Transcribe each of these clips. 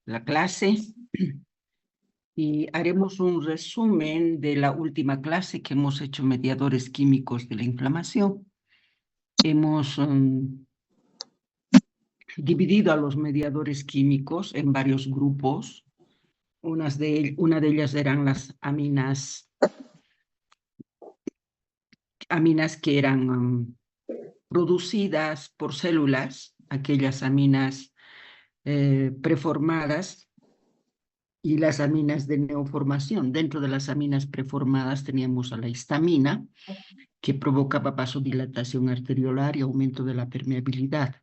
la clase y haremos un resumen de la última clase que hemos hecho, mediadores químicos de la inflamación. Hemos dividido a los mediadores químicos en varios grupos. Una de ellas eran las aminas que eran producidas por células, aquellas aminas preformadas, y las aminas de neoformación. Dentro de las aminas preformadas teníamos a la histamina, que provocaba vasodilatación arteriolar y aumento de la permeabilidad.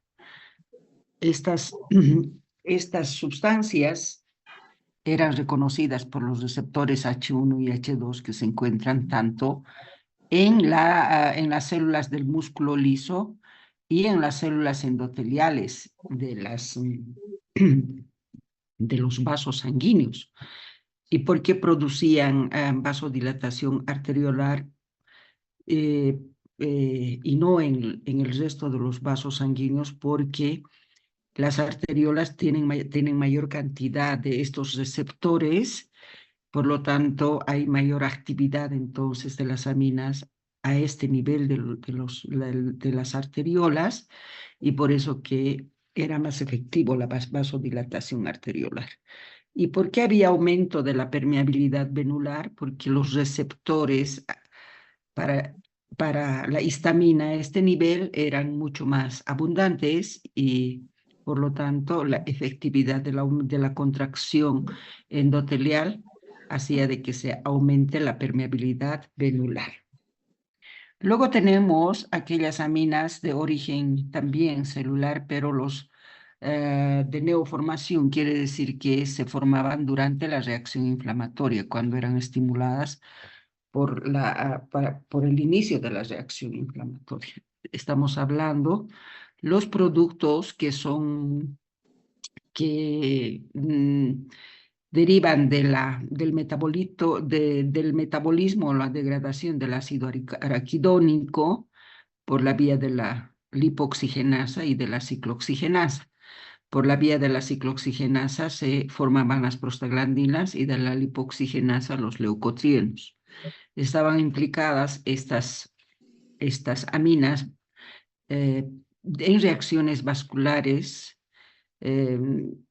Estas sustancias eran reconocidas por los receptores H1 y H2 que se encuentran tanto en las células del músculo liso y en las células endoteliales de los vasos sanguíneos. ¿Y por qué producían vasodilatación arteriolar y no en el resto de los vasos sanguíneos? Porque las arteriolas tienen mayor cantidad de estos receptores, por lo tanto hay mayor actividad entonces de las aminas a este nivel de las arteriolas, y por eso que era más efectivo la vasodilatación arteriolar. ¿Y por qué había aumento de la permeabilidad venular? Porque los receptores para la histamina a este nivel eran mucho más abundantes y por lo tanto la efectividad de la contracción endotelial hacía de que se aumente la permeabilidad venular. Luego tenemos aquellas aminas de origen también celular, pero los de neoformación, quiere decir que se formaban durante la reacción inflamatoria, cuando eran estimuladas por el inicio de la reacción inflamatoria. Estamos hablando los productos que derivan del metabolismo o la degradación del ácido araquidónico por la vía de la lipoxigenasa y de la ciclooxigenasa. Por la vía de la ciclooxigenasa se formaban las prostaglandinas y de la lipoxigenasa los leucotrienos. Estaban implicadas estas aminas en reacciones vasculares, en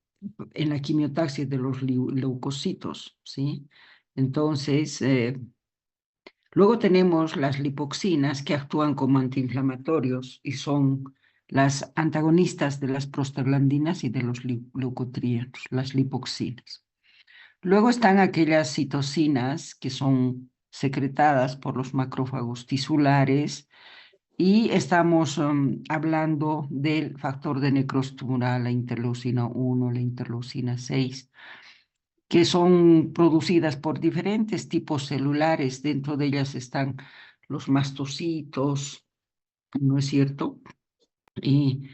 la quimiotaxis de los leucocitos, ¿sí? Entonces, luego tenemos las lipoxinas que actúan como antiinflamatorios y son las antagonistas de las prostaglandinas y de los leucotrienos, las lipoxinas. Luego están aquellas citocinas que son secretadas por los macrófagos tisulares, y estamos hablando del factor de necrosis tumoral, la interleucina 1, la interleucina 6, que son producidas por diferentes tipos celulares. Dentro de ellas están los mastocitos, ¿no es cierto? Y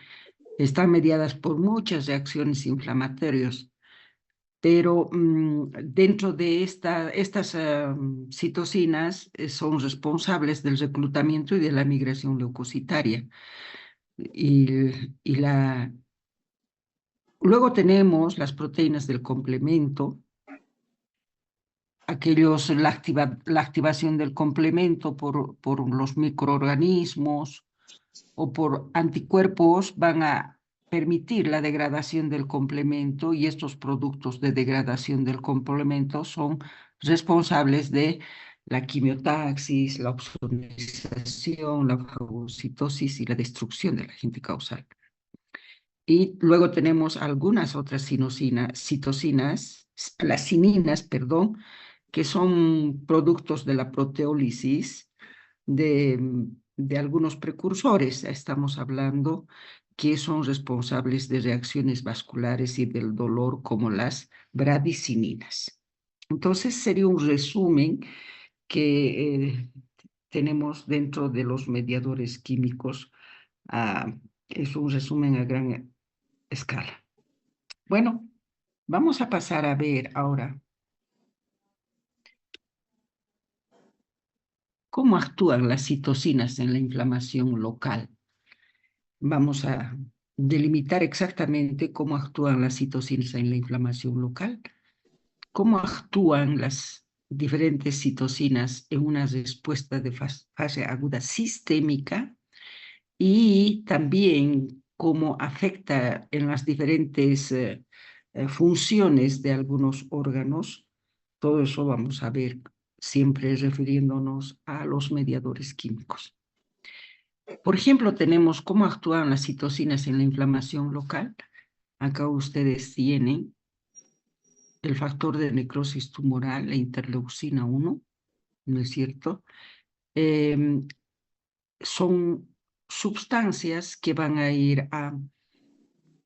están mediadas por muchas reacciones inflamatorias. Pero dentro de estas citocinas son responsables del reclutamiento y de la migración leucocitaria. Luego tenemos las proteínas del complemento, la activación del complemento por los microorganismos o por anticuerpos van a permitir la degradación del complemento, y estos productos de degradación del complemento son responsables de la quimiotaxis, la opsonización, la fagocitosis y la destrucción del agente causal. Y luego tenemos algunas otras citocinas, las cininas, perdón, que son productos de la proteólisis de algunos precursores. Estamos hablando que son responsables de reacciones vasculares y del dolor, como las bradicininas. Entonces, sería un resumen que tenemos dentro de los mediadores químicos. Es un resumen a gran escala. Bueno, vamos a pasar a ver ahora cómo actúan las citocinas en la inflamación local. Vamos a delimitar exactamente cómo actúan las citocinas en la inflamación local, cómo actúan las diferentes citocinas en una respuesta de fase aguda sistémica y también cómo afecta en las diferentes funciones de algunos órganos. Todo eso vamos a ver siempre refiriéndonos a los mediadores químicos. Por ejemplo, tenemos cómo actúan las citocinas en la inflamación local. Acá ustedes tienen el factor de necrosis tumoral, la interleucina 1, ¿no es cierto? Son sustancias que van a ir a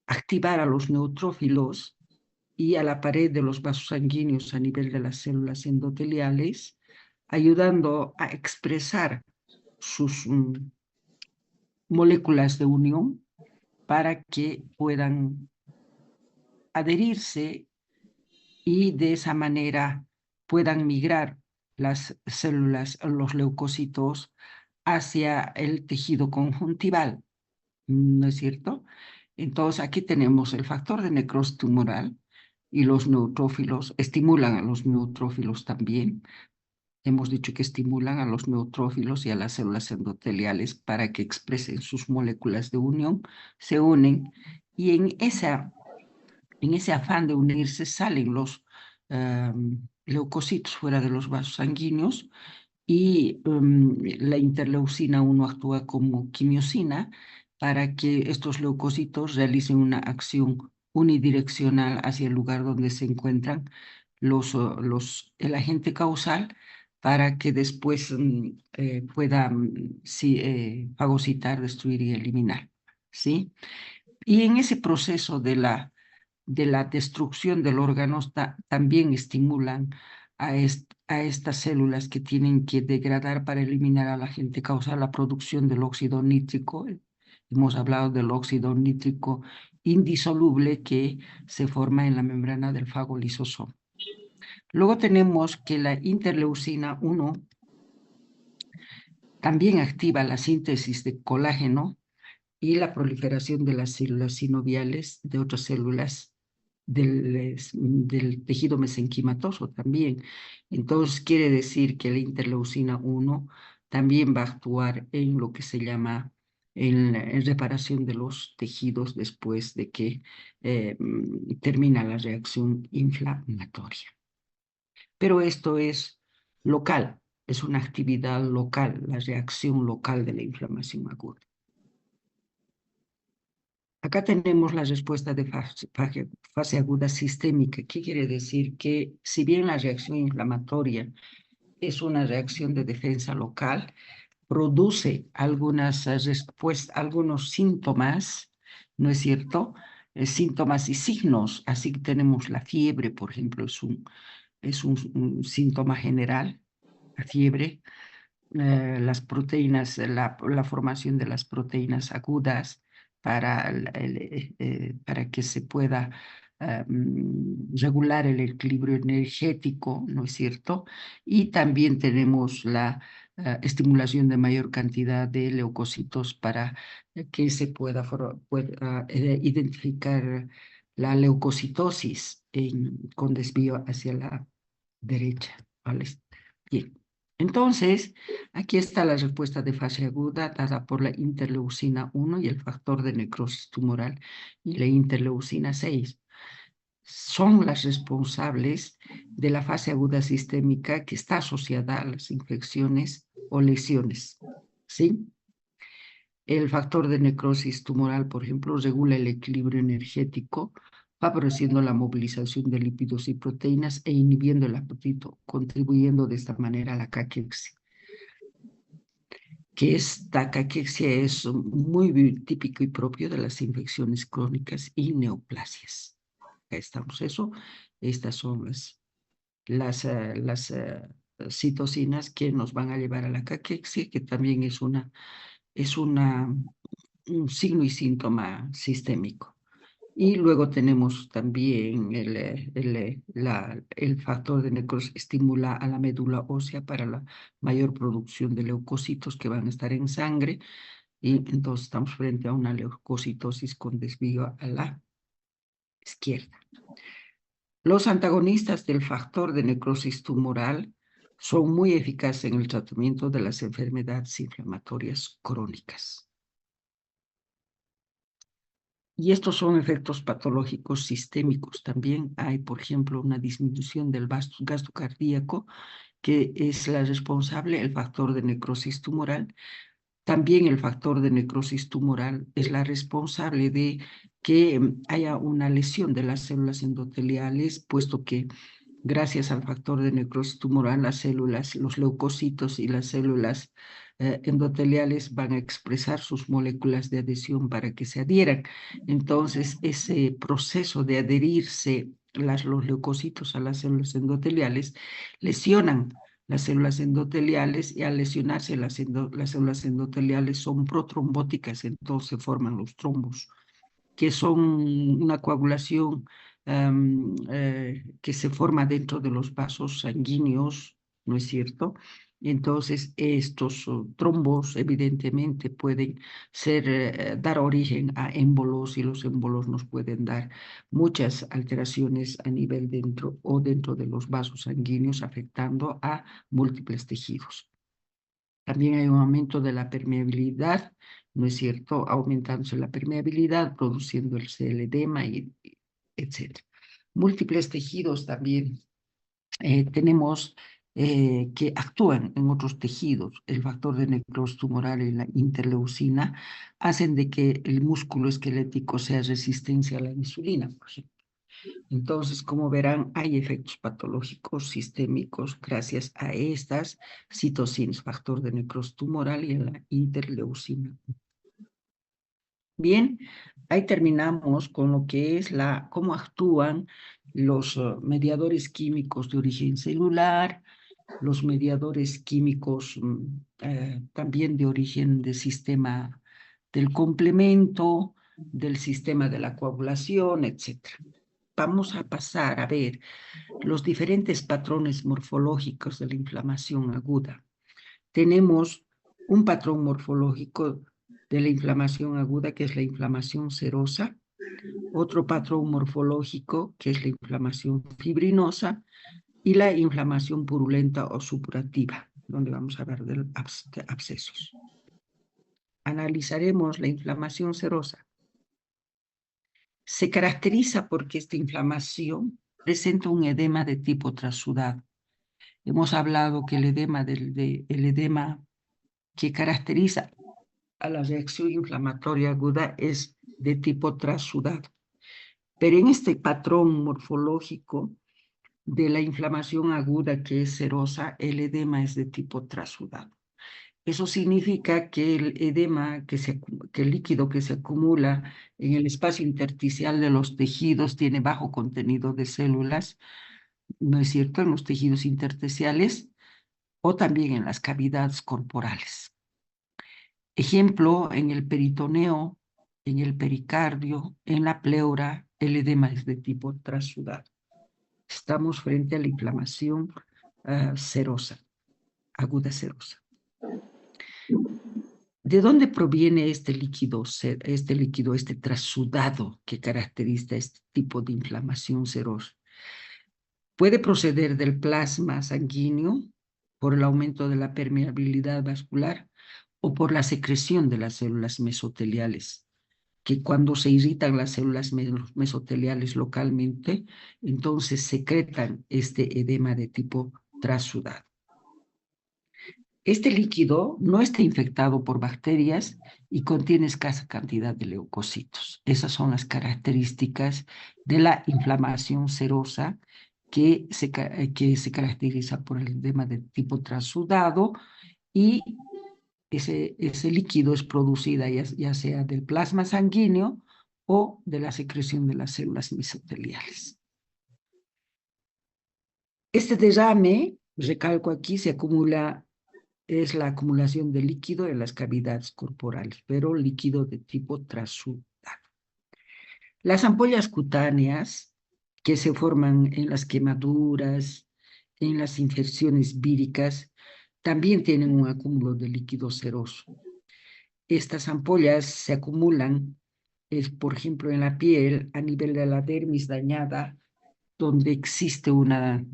activar a los neutrófilos y a la pared de los vasos sanguíneos a nivel de las células endoteliales, ayudando a expresar sus moléculas de unión para que puedan adherirse y de esa manera puedan migrar las células, los leucocitos, hacia el tejido conjuntival, ¿no es cierto? Entonces aquí tenemos el factor de necrosis tumoral y los neutrófilos estimulan a los neutrófilos también. Hemos dicho que estimulan a los neutrófilos y a las células endoteliales para que expresen sus moléculas de unión, se unen y en ese afán de unirse salen los leucocitos fuera de los vasos sanguíneos y la interleucina 1 actúa como quimiosina para que estos leucocitos realicen una acción unidireccional hacia el lugar donde se encuentran el agente causal para que después pueda fagocitar, destruir y eliminar, ¿sí? Y en ese proceso de la destrucción del órgano también estimulan a estas células que tienen que degradar para eliminar al agente causal la producción del óxido nítrico. Hemos hablado del óxido nítrico indisoluble que se forma en la membrana del fago lisosoma. Luego tenemos que la interleucina 1 también activa la síntesis de colágeno y la proliferación de las células sinoviales de otras células del tejido mesenquimatoso también. Entonces quiere decir que la interleucina 1 también va a actuar en lo que se llama en reparación de los tejidos después de que termina la reacción inflamatoria. Pero esto es local, es una actividad local, la reacción local de la inflamación aguda. Acá tenemos la respuesta de fase aguda sistémica. ¿Qué quiere decir? Que si bien la reacción inflamatoria es una reacción de defensa local, produce algunos síntomas, ¿no es cierto? Síntomas y signos. Así que tenemos la fiebre, por ejemplo, es un síntoma general, la fiebre. Las proteínas, la formación de las proteínas agudas para que se pueda regular el equilibrio energético, ¿no es cierto? Y también tenemos la estimulación de mayor cantidad de leucocitos para que se pueda identificar la leucocitosis con desvío hacia la derecha, ¿vale? Bien. Entonces, aquí está la respuesta de fase aguda dada por la interleucina 1 y el factor de necrosis tumoral y la interleucina 6. Son las responsables de la fase aguda sistémica que está asociada a las infecciones o lesiones, ¿sí? El factor de necrosis tumoral, por ejemplo, regula el equilibrio energético, favoreciendo la movilización de lípidos y proteínas e inhibiendo el apetito, contribuyendo de esta manera a la caquexia. Que esta caquexia es muy típico y propio de las infecciones crónicas y neoplasias. Acá estamos eso. Estas son las citocinas que nos van a llevar a la caquexia, que también es un signo y síntoma sistémico. Y luego tenemos también el factor de necrosis estimula a la médula ósea para la mayor producción de leucocitos que van a estar en sangre y entonces estamos frente a una leucocitosis con desvío a la izquierda. Los antagonistas del factor de necrosis tumoral son muy eficaces en el tratamiento de las enfermedades inflamatorias crónicas. Y estos son efectos patológicos sistémicos. También hay, por ejemplo, una disminución del gasto cardíaco, que es la responsable, el factor de necrosis tumoral. También el factor de necrosis tumoral es la responsable de que haya una lesión de las células endoteliales, puesto que gracias al factor de necrosis tumoral, las células, los leucocitos y las células endoteliales van a expresar sus moléculas de adhesión para que se adhieran. Entonces, ese proceso de adherirse los leucocitos a las células endoteliales lesionan las células endoteliales, y al lesionarse las células endoteliales son protrombóticas, entonces se forman los trombos, que son una coagulación que se forma dentro de los vasos sanguíneos, ¿no es cierto? Entonces, estos trombos evidentemente pueden dar origen a émbolos, y los émbolos nos pueden dar muchas alteraciones a nivel dentro de los vasos sanguíneos, afectando a múltiples tejidos. También hay un aumento de la permeabilidad, ¿no es cierto? Aumentándose la permeabilidad, produciendo el edema, etc. Múltiples tejidos también tenemos que actúan en otros tejidos. El factor de necrosis tumoral y la interleucina hacen de que el músculo esquelético sea resistente a la insulina, por ejemplo. Entonces, como verán, hay efectos patológicos sistémicos gracias a estas citocinas, factor de necrosis tumoral y a la interleucina. Bien, ahí terminamos con lo que es cómo actúan los mediadores químicos de origen celular, los mediadores químicos también de origen del sistema del complemento, del sistema de la coagulación, etc. Vamos a pasar a ver los diferentes patrones morfológicos de la inflamación aguda. Tenemos un patrón morfológico de la inflamación aguda, que es la inflamación serosa, otro patrón morfológico, que es la inflamación fibrinosa, y la inflamación purulenta o supurativa, donde vamos a hablar de abscesos. Analizaremos la inflamación serosa. Se caracteriza porque esta inflamación presenta un edema de tipo trasudado. Hemos hablado que el edema que caracteriza a la reacción inflamatoria aguda es de tipo trasudado. Pero en este patrón morfológico de la inflamación aguda, que es serosa, el edema es de tipo trasudado. Eso significa que el edema, que el líquido que se acumula en el espacio intersticial de los tejidos tiene bajo contenido de células, ¿no es cierto?, en los tejidos intersticiales o también en las cavidades corporales. Ejemplo, en el peritoneo, en el pericardio, en la pleura, el edema es de tipo trasudado. Estamos frente a la inflamación serosa, aguda serosa. ¿De dónde proviene este líquido, este trasudado que caracteriza este tipo de inflamación serosa? Puede proceder del plasma sanguíneo por el aumento de la permeabilidad vascular o por la secreción de las células mesoteliales, que cuando se irritan las células mesoteliales localmente, entonces secretan este edema de tipo trasudado. Este líquido no está infectado por bacterias y contiene escasa cantidad de leucocitos. Esas son las características de la inflamación serosa, que se caracteriza por el edema de tipo trasudado, y ese líquido es producido ya sea del plasma sanguíneo o de la secreción de las células mesoteliales. Este derrame, recalco aquí, es la acumulación de líquido en las cavidades corporales, pero líquido de tipo trasudado. Las ampollas cutáneas, que se forman en las quemaduras, en las infecciones víricas, también tienen un acúmulo de líquido seroso. Estas ampollas se acumulan, por ejemplo, en la piel a nivel de la dermis dañada, donde existe una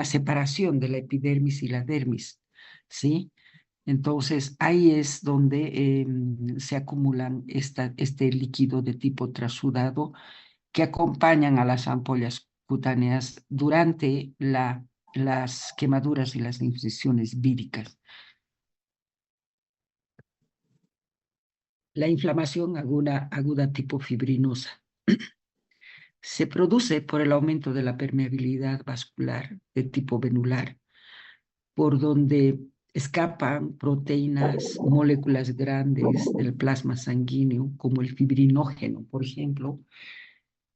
separación de la epidermis y la dermis, ¿sí? Entonces, ahí es donde se acumulan este líquido de tipo trasudado que acompañan a las ampollas cutáneas durante las quemaduras y las incisiones víricas. La inflamación aguda tipo fibrinosa se produce por el aumento de la permeabilidad vascular de tipo venular, por donde escapan proteínas, moléculas grandes del plasma sanguíneo, como el fibrinógeno, por ejemplo,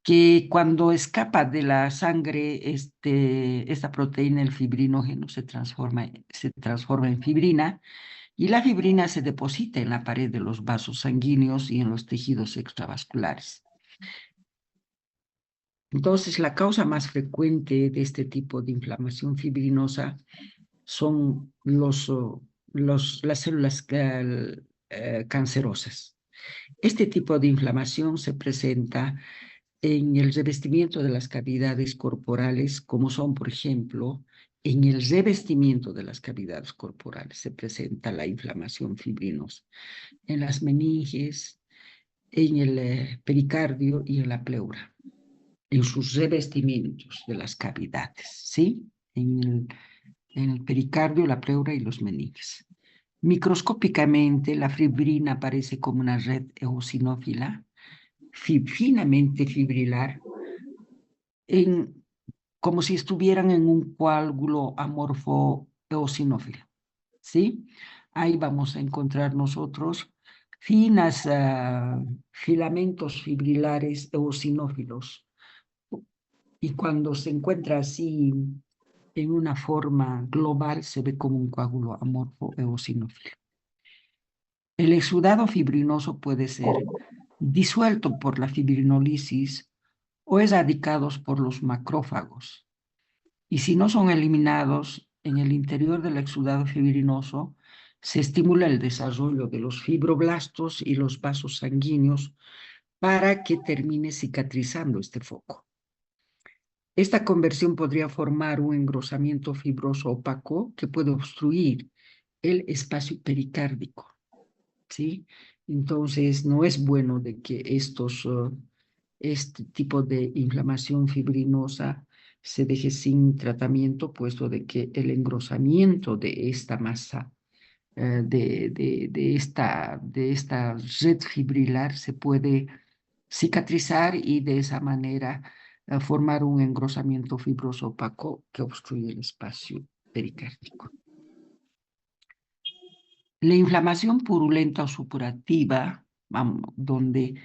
que cuando escapa de la sangre, esta proteína, el fibrinógeno, se transforma en fibrina, y la fibrina se deposita en la pared de los vasos sanguíneos y en los tejidos extravasculares. Entonces, la causa más frecuente de este tipo de inflamación fibrinosa son las células cancerosas. Este tipo de inflamación se presenta en el revestimiento de las cavidades corporales, como son, por ejemplo, en el revestimiento de las cavidades corporales se presenta la inflamación fibrinosa, en las meninges, en el pericardio y en la pleura, en sus revestimientos de las cavidades, ¿sí? En el pericardio, la pleura y los meninges. Microscópicamente, la fibrina aparece como una red eosinófila, finamente fibrilar, como si estuvieran en un coágulo amorfo eosinófilo, ¿sí? Ahí vamos a encontrar nosotros filamentos fibrilares eosinófilos. Y cuando se encuentra así en una forma global, se ve como un coágulo amorfo eosinófilo. El exudado fibrinoso puede ser disuelto por la fibrinólisis o erradicados por los macrófagos. Y si no son eliminados, en el interior del exudado fibrinoso se estimula el desarrollo de los fibroblastos y los vasos sanguíneos para que termine cicatrizando este foco. Esta conversión podría formar un engrosamiento fibroso opaco que puede obstruir el espacio pericárdico, ¿sí? Entonces, no es bueno de que este tipo de inflamación fibrinosa se deje sin tratamiento, puesto de que el engrosamiento de esta masa, de esta red fibrilar, se puede cicatrizar y de esa manera formar un engrosamiento fibroso opaco que obstruye el espacio pericárdico. La inflamación purulenta o supurativa, donde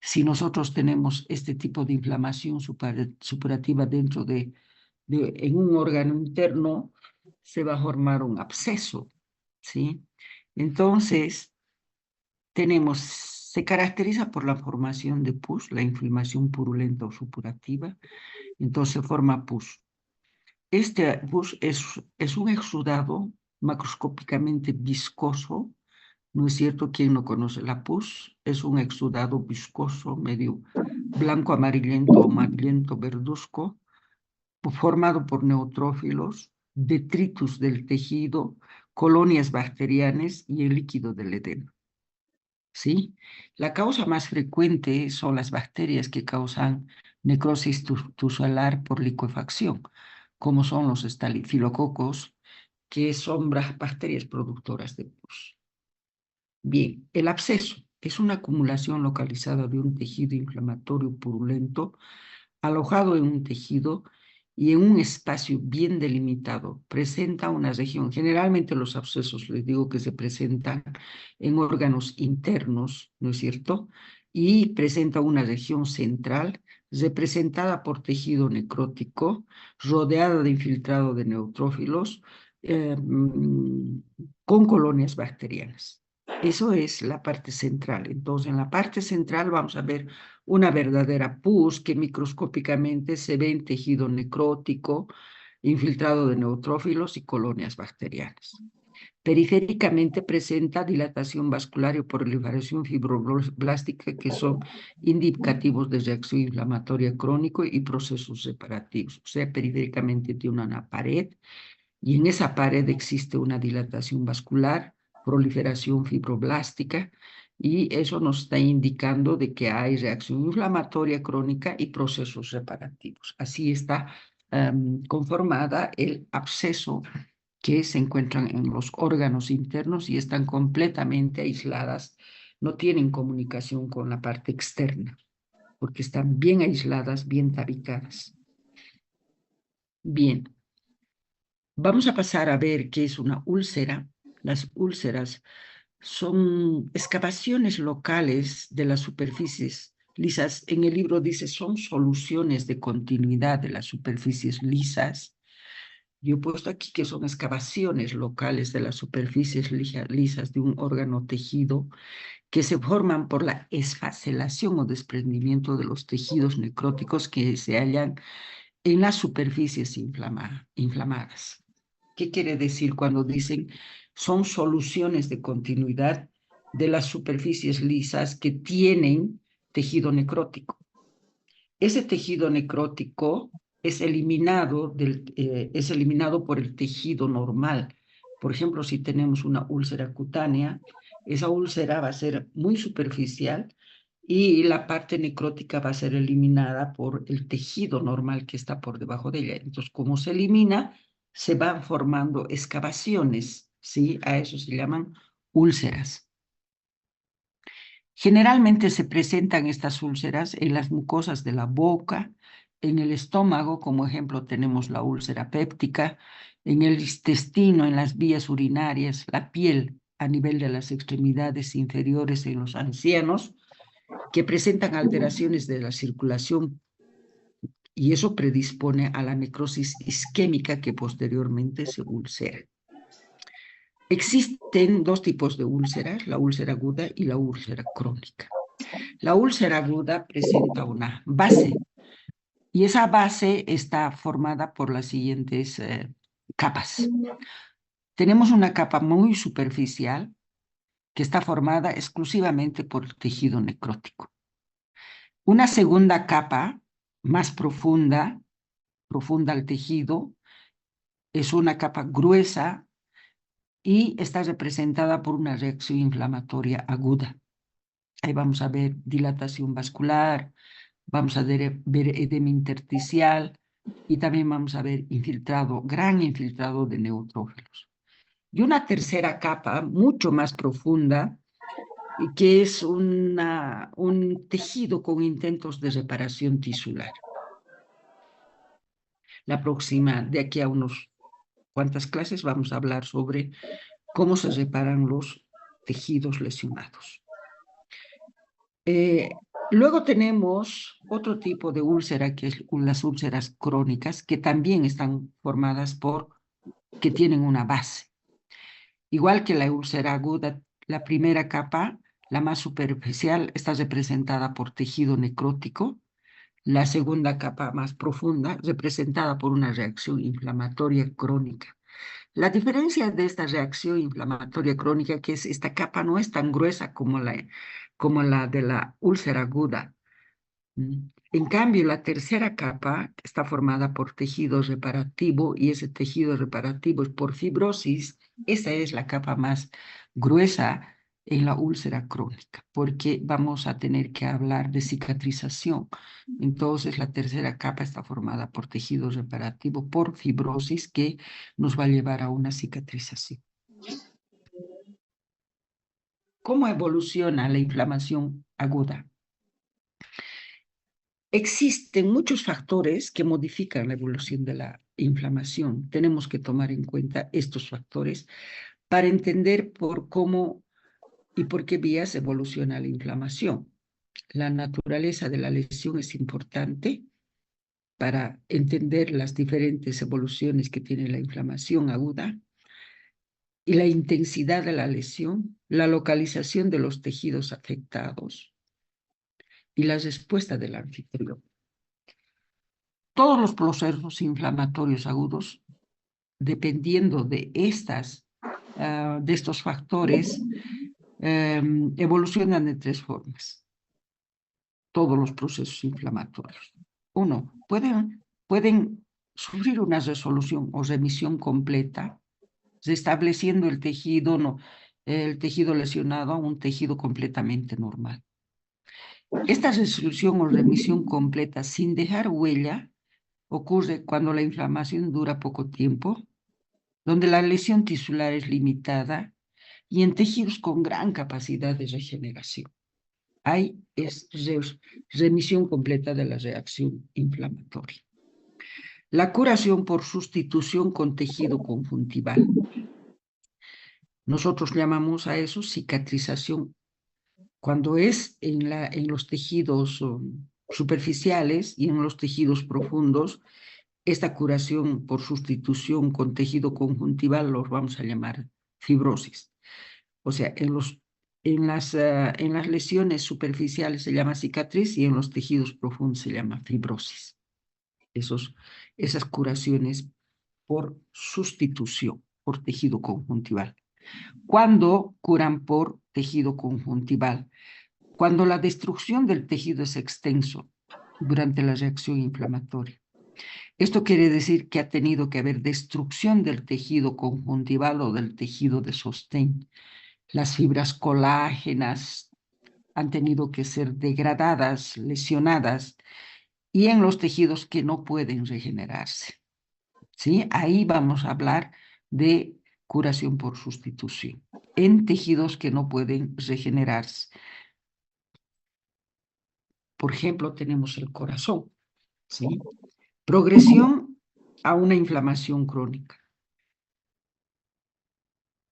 si nosotros tenemos este tipo de inflamación supurativa dentro en un órgano interno, se va a formar un absceso, ¿sí? Entonces, se caracteriza por la formación de pus, la inflamación purulenta o supurativa, entonces forma pus. Este pus es un exudado macroscópicamente viscoso, ¿no es cierto? ¿Quién no conoce la pus? Es un exudado viscoso, medio blanco, amarillento o amarillento verduzco, formado por neutrófilos, detritus del tejido, colonias bacterianas y el líquido del edema, ¿sí? La causa más frecuente son las bacterias que causan necrosis tubular por licuefacción, como son los estalifilococos, que son bacterias productoras de pus. Bien, el absceso es una acumulación localizada de un tejido inflamatorio purulento alojado en un tejido y en un espacio bien delimitado. Presenta una región. Generalmente los abscesos, les digo que se presentan en órganos internos, ¿no es cierto? Y presenta una región central representada por tejido necrótico, rodeada de infiltrado de neutrófilos, con colonias bacterianas. Eso es la parte central. Entonces, en la parte central vamos a ver una verdadera pus que microscópicamente se ve en tejido necrótico, infiltrado de neutrófilos y colonias bacterianas. Periféricamente presenta dilatación vascular y proliferación fibroblástica, que son indicativos de reacción inflamatoria crónica y procesos reparativos. O sea, periféricamente tiene una pared y en esa pared existe una dilatación vascular, proliferación fibroblástica, y eso nos está indicando de que hay reacción inflamatoria crónica y procesos reparativos. Así está conformada el absceso, que se encuentran en los órganos internos y están completamente aisladas, no tienen comunicación con la parte externa, porque están bien aisladas, bien tabicadas. Bien, vamos a pasar a ver qué es una úlcera. Las úlceras son excavaciones locales de las superficies lisas. En el libro dice, son soluciones de continuidad de las superficies lisas. Yo he puesto aquí que son excavaciones locales de las superficies lisas de un órgano tejido que se forman por la esfacelación o desprendimiento de los tejidos necróticos que se hallan en las superficies inflamadas. ¿Qué quiere decir cuando dicen son soluciones de continuidad de las superficies lisas que tienen tejido necrótico? Ese tejido necrótico es eliminado por el tejido normal. Por ejemplo, si tenemos una úlcera cutánea, esa úlcera va a ser muy superficial y la parte necrótica va a ser eliminada por el tejido normal que está por debajo de ella. Entonces, como se elimina, se van formando excavaciones, ¿sí? A eso se llaman úlceras. Generalmente se presentan estas úlceras en las mucosas de la boca, en el estómago, como ejemplo tenemos la úlcera péptica, en el intestino, en las vías urinarias, la piel a nivel de las extremidades inferiores en los ancianos, que presentan alteraciones de la circulación, y eso predispone a la necrosis isquémica que posteriormente se ulcera. Existen dos tipos de úlceras, la úlcera aguda y la úlcera crónica. La úlcera aguda presenta una base y esa base está formada por las siguientes capas. Tenemos una capa muy superficial que está formada exclusivamente por el tejido necrótico. Una segunda capa más profunda al tejido, es una capa gruesa y está representada por una reacción inflamatoria aguda. Ahí vamos a ver dilatación vascular, vamos a ver edema intersticial y también vamos a ver gran infiltrado de neutrófilos. Y una tercera capa mucho más profunda, que es un tejido con intentos de reparación tisular. La próxima, de aquí a unos cuantas clases, vamos a hablar sobre cómo se reparan los tejidos lesionados. Luego tenemos otro tipo de úlcera, que es las úlceras crónicas, que también están formadas que tienen una base. Igual que la úlcera aguda, la primera capa, la más superficial, está representada por tejido necrótico. La segunda capa, más profunda, representada por una reacción inflamatoria crónica. La diferencia de esta reacción inflamatoria crónica, que es esta capa no es tan gruesa como la de la úlcera aguda. En cambio, la tercera capa está formada por tejido reparativo y ese tejido reparativo es por fibrosis. Esa es la capa más gruesa en la úlcera crónica, porque vamos a tener que hablar de cicatrización. Entonces, la tercera capa está formada por tejido reparativo, por fibrosis, que nos va a llevar a una cicatrización. ¿Cómo evoluciona la inflamación aguda? Existen muchos factores que modifican la evolución de la inflamación. Tenemos que tomar en cuenta estos factores para entender por cómo y por qué vías evoluciona la inflamación. La naturaleza de la lesión es importante para entender las diferentes evoluciones que tiene la inflamación aguda, y la intensidad de la lesión, la localización de los tejidos afectados y la respuesta del anfitrión. Todos los procesos inflamatorios agudos, dependiendo de estas de estos factores evolucionan de tres formas. Todos los procesos inflamatorios. Uno, pueden sufrir una resolución o remisión completa, restableciendo el tejido lesionado a un tejido completamente normal. Esta resolución o remisión completa sin dejar huella ocurre cuando la inflamación dura poco tiempo, donde la lesión tisular es limitada y en tejidos con gran capacidad de regeneración. Hay remisión completa de la reacción inflamatoria. La curación por sustitución con tejido conjuntival. Nosotros llamamos a eso cicatrización. Cuando es en los tejidos superficiales y en los tejidos profundos, esta curación por sustitución con tejido conjuntival los vamos a llamar fibrosis. O sea, en las lesiones superficiales se llama cicatriz y en los tejidos profundos se llama fibrosis. Esas curaciones por sustitución, por tejido conjuntival. ¿Cuándo curan por tejido conjuntival? Cuando la destrucción del tejido es extenso durante la reacción inflamatoria. Esto quiere decir que ha tenido que haber destrucción del tejido conjuntival o del tejido de sostén. Las fibras colágenas han tenido que ser degradadas, lesionadas, y en los tejidos que no pueden regenerarse. ¿Sí? Ahí vamos a hablar de curación por sustitución, en tejidos que no pueden regenerarse. Por ejemplo, tenemos el corazón, ¿sí? Progresión a una inflamación crónica.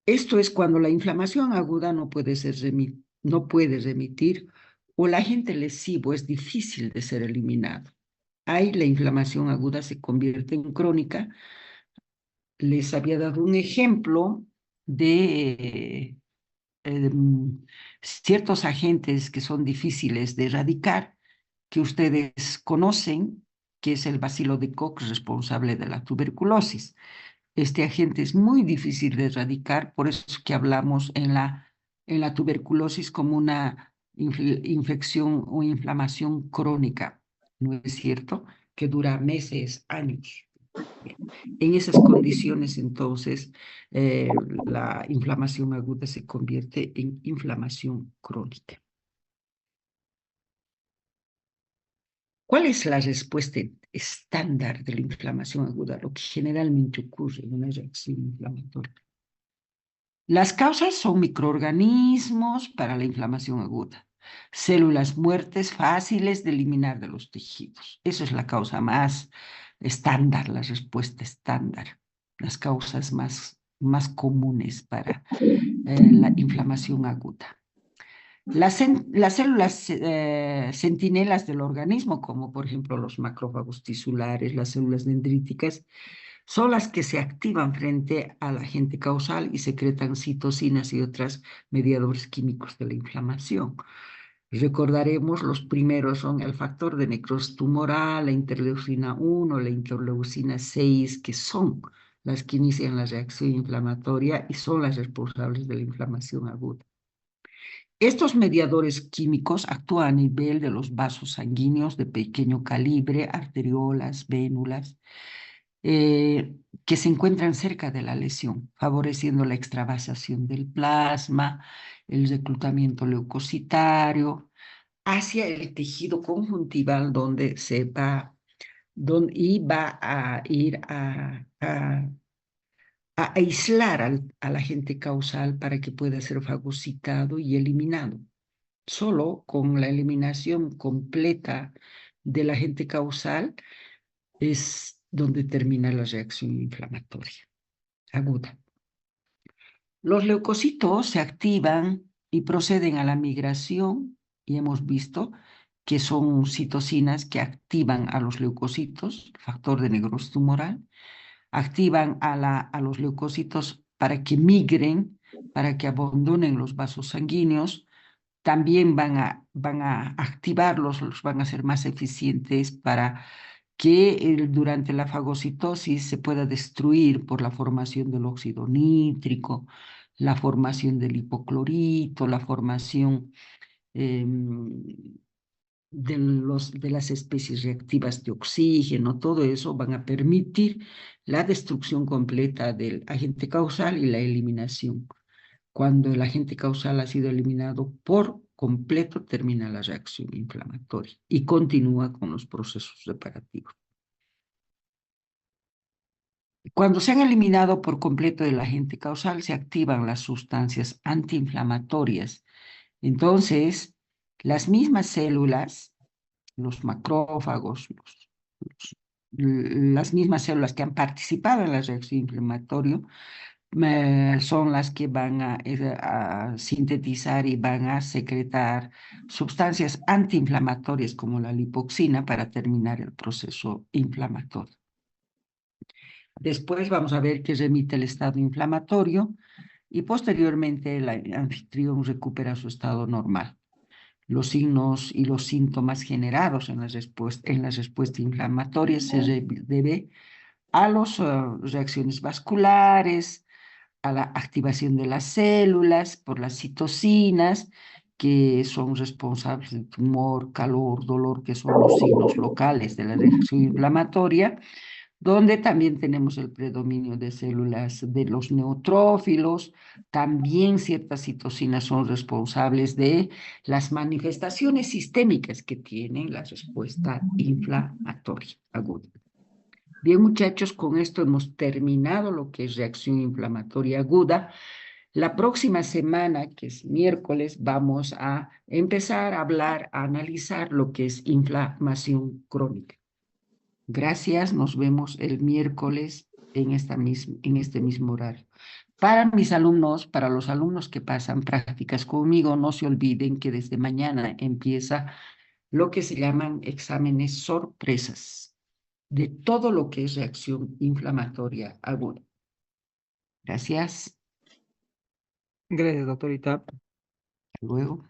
Esto es cuando la inflamación aguda no puede remitir o el agente lesivo es difícil de ser eliminado. Ahí la inflamación aguda se convierte en crónica. Les había dado un ejemplo de ciertos agentes que son difíciles de erradicar, que ustedes conocen, que es el bacilo de Koch responsable de la tuberculosis. Este agente es muy difícil de erradicar, por eso es que hablamos en la tuberculosis como una infección o inflamación crónica, ¿no es cierto? Que dura meses, años. En esas condiciones, entonces, la inflamación aguda se convierte en inflamación crónica. ¿Cuál es la respuesta estándar de la inflamación aguda? Lo que generalmente ocurre en una reacción inflamatoria. Las causas son microorganismos para la inflamación aguda, células muertas fáciles de eliminar de los tejidos. Esa es la causa más estándar, la respuesta estándar, las causas más comunes para la inflamación aguda. Las células centinelas del organismo, como por ejemplo los macrófagos tisulares, las células dendríticas, son las que se activan frente al agente causal y secretan citocinas y otros mediadores químicos de la inflamación. Recordaremos, los primeros son el factor de necrosis tumoral, la interleucina 1, la interleucina 6, que son las que inician la reacción inflamatoria y son las responsables de la inflamación aguda. Estos mediadores químicos actúan a nivel de los vasos sanguíneos de pequeño calibre, arteriolas, vénulas, que se encuentran cerca de la lesión, favoreciendo la extravasación del plasma, el reclutamiento leucocitario, hacia el tejido conjuntival donde va a ir a aislar al agente causal para que pueda ser fagocitado y eliminado. Solo con la eliminación completa del agente causal es donde termina la reacción inflamatoria aguda. Los leucocitos se activan y proceden a la migración, y hemos visto que son citocinas que activan a los leucocitos, factor de necrosis tumoral, activan a los leucocitos para que migren, para que abandonen los vasos sanguíneos. También van a activarlos, los van a hacer más eficientes para que durante la fagocitosis se pueda destruir por la formación del óxido nítrico, la formación del hipoclorito, la formación de las especies reactivas de oxígeno, todo eso van a permitir la destrucción completa del agente causal y la eliminación. Cuando el agente causal ha sido eliminado por completo, termina la reacción inflamatoria y continúa con los procesos reparativos. Cuando se han eliminado por completo el agente causal, se activan las sustancias antiinflamatorias. Entonces, las mismas células, los macrófagos, las mismas células que han participado en la reacción inflamatoria, son las que van a sintetizar y van a secretar sustancias antiinflamatorias como la lipoxina para terminar el proceso inflamatorio. Después vamos a ver que remite el estado inflamatorio y posteriormente el anfitrión recupera su estado normal. Los signos y los síntomas generados en la respuesta inflamatoria se debe a las reacciones vasculares, a la activación de las células por las citocinas, que son responsables de tumor, calor, dolor, que son los signos locales de la reacción inflamatoria, donde también tenemos el predominio de células de los neutrófilos. También ciertas citocinas son responsables de las manifestaciones sistémicas que tienen la respuesta inflamatoria aguda. Bien, muchachos, con esto hemos terminado lo que es reacción inflamatoria aguda. La próxima semana, que es miércoles, vamos a empezar a hablar, a analizar lo que es inflamación crónica. Gracias, nos vemos el miércoles en este mismo horario. Para mis alumnos, para los alumnos que pasan prácticas conmigo, no se olviden que desde mañana empieza lo que se llaman exámenes sorpresas de todo lo que es reacción inflamatoria aguda. Gracias. Gracias, doctorita. Hasta luego.